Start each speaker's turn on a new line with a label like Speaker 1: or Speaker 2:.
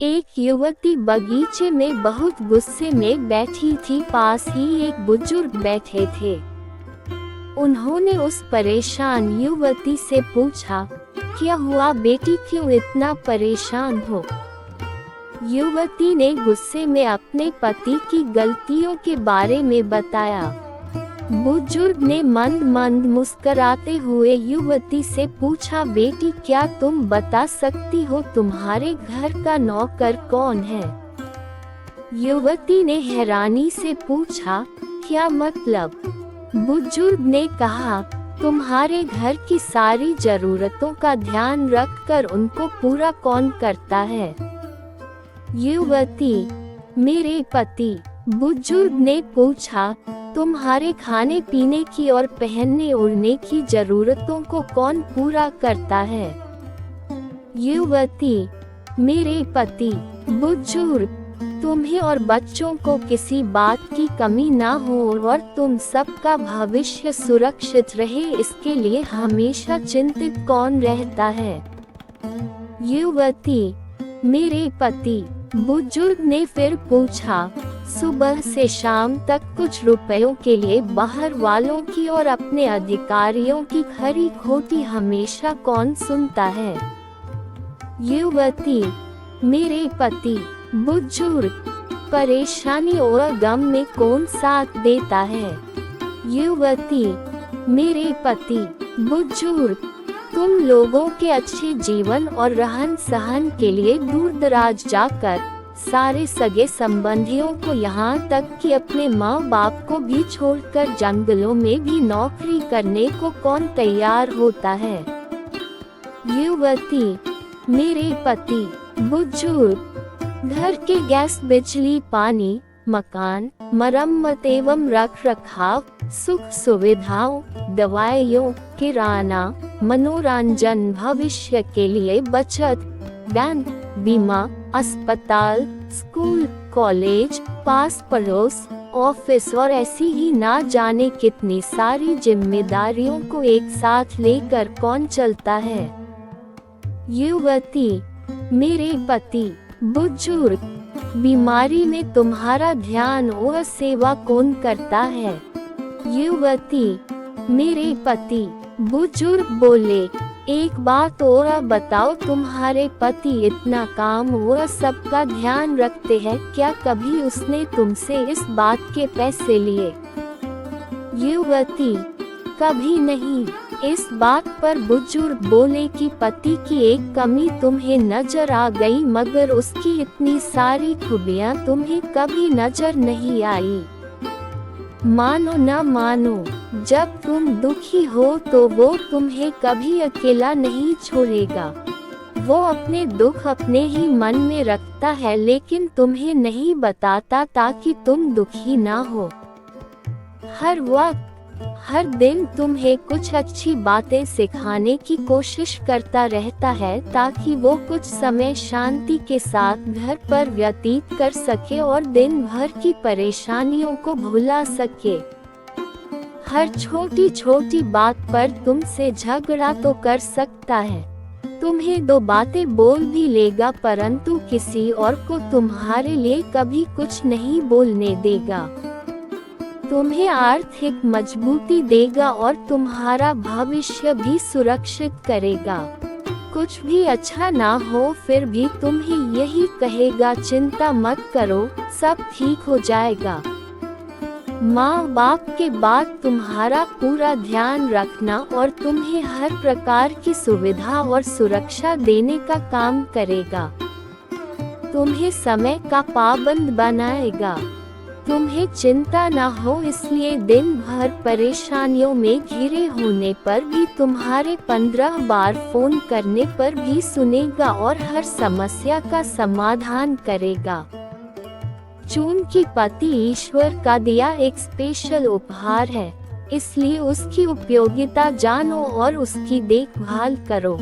Speaker 1: एक युवती बगीचे में बहुत गुस्से में बैठी थी। पास ही एक बुजुर्ग बैठे थे। उन्होंने उस परेशान युवती से पूछा, क्या हुआ बेटी, क्यों इतना परेशान हो? युवती ने गुस्से में अपने पति की गलतियों के बारे में बताया। बुजुर्ग ने मंद मंद मुस्कुराते हुए युवती से पूछा, बेटी क्या तुम बता सकती हो तुम्हारे घर का नौकर कौन है? युवती ने हैरानी से पूछा, क्या मतलब? बुजुर्ग ने कहा, तुम्हारे घर की सारी जरूरतों का ध्यान रखकर उनको पूरा कौन करता है? युवती, मेरे पति। बुजुर्ग ने पूछा, तुम्हारे खाने पीने की और पहनने ओढ़ने की जरूरतों को कौन पूरा करता है? युवती, मेरे पति। बुजुर्ग, तुम्हें और बच्चों को किसी बात की कमी ना हो और तुम सबका भविष्य सुरक्षित रहे, इसके लिए हमेशा चिंतित कौन रहता है? युवती, मेरे पति। बुजुर्ग ने फिर पूछा, सुबह से शाम तक कुछ रुपयों के लिए बाहर वालों की और अपने अधिकारियों की खरी खोटी हमेशा कौन सुनता है? युवती, मेरे पति। बुजुर्ग, परेशानी और गम में कौन साथ देता है? युवती, मेरे पति। बुजुर्ग, तुम लोगों के अच्छे जीवन और रहन सहन के लिए दूर दराज जाकर सारे सगे संबंधियों को यहाँ तक कि अपने माँ बाप को भी छोड़कर जंगलों में भी नौकरी करने को कौन तैयार होता है? युवती, मेरे पति। बुजुर्ग, घर के गैस, बिजली, पानी, मकान, मरम्मत एवं रख रखाव, सुख सुविधाओं, दवाइयों, किराना, मनोरंजन, भविष्य के लिए बचत, बैंक, बीमा, अस्पताल, स्कूल, कॉलेज, पास पड़ोस, ऑफिस और ऐसी ही ना जाने कितनी सारी जिम्मेदारियों को एक साथ लेकर कौन चलता है? युवती, मेरे पति। बुजुर्ग, बीमारी में तुम्हारा ध्यान और सेवा कौन करता है? युवती, मेरे पति। बुजुर्ग बोले, एक बात और बताओ, तुम्हारे पति इतना काम और सबका ध्यान रखते हैं, क्या कभी उसने तुमसे इस बात के पैसे लिए? युवती, कभी नहीं। इस बात पर बुजुर्ग बोले कि पति की एक कमी तुम्हें नजर आ गई, मगर उसकी इतनी सारी खूबियां तुम्हें कभी नजर नहीं आई। मानो न मानो, जब तुम दुखी हो तो वो तुम्हें कभी अकेला नहीं छोड़ेगा। वो अपने दुख अपने ही मन में रखता है, लेकिन तुम्हें नहीं बताता ताकि तुम दुखी ना हो। हर वक्त, हर दिन तुम्हें कुछ अच्छी बातें सिखाने की कोशिश करता रहता है, ताकि वो कुछ समय शांति के साथ घर पर व्यतीत कर सके और दिन भर की परेशानियों को भुला सके। हर छोटी छोटी बात पर तुमसे झगड़ा तो कर सकता है, तुम्हें दो बातें बोल भी लेगा, परंतु किसी और को तुम्हारे लिए कभी कुछ नहीं बोलने देगा। तुम्हें आर्थिक मजबूती देगा और तुम्हारा भविष्य भी सुरक्षित करेगा। कुछ भी अच्छा ना हो फिर भी तुम्हें यही कहेगा, चिंता मत करो, सब ठीक हो जाएगा। माँ बाप के बाद तुम्हारा पूरा ध्यान रखना और तुम्हें हर प्रकार की सुविधा और सुरक्षा देने का काम करेगा। तुम्हें समय का पाबंद बनाएगा। तुम्हें चिंता ना हो, इसलिए दिन भर परेशानियों में घिरे होने पर भी तुम्हारे 15 बार फोन करने पर भी सुनेगा और हर समस्या का समाधान करेगा। चूंकि पति ईश्वर का दिया एक स्पेशल उपहार है, इसलिए उसकी उपयोगिता जानो और उसकी देखभाल करो।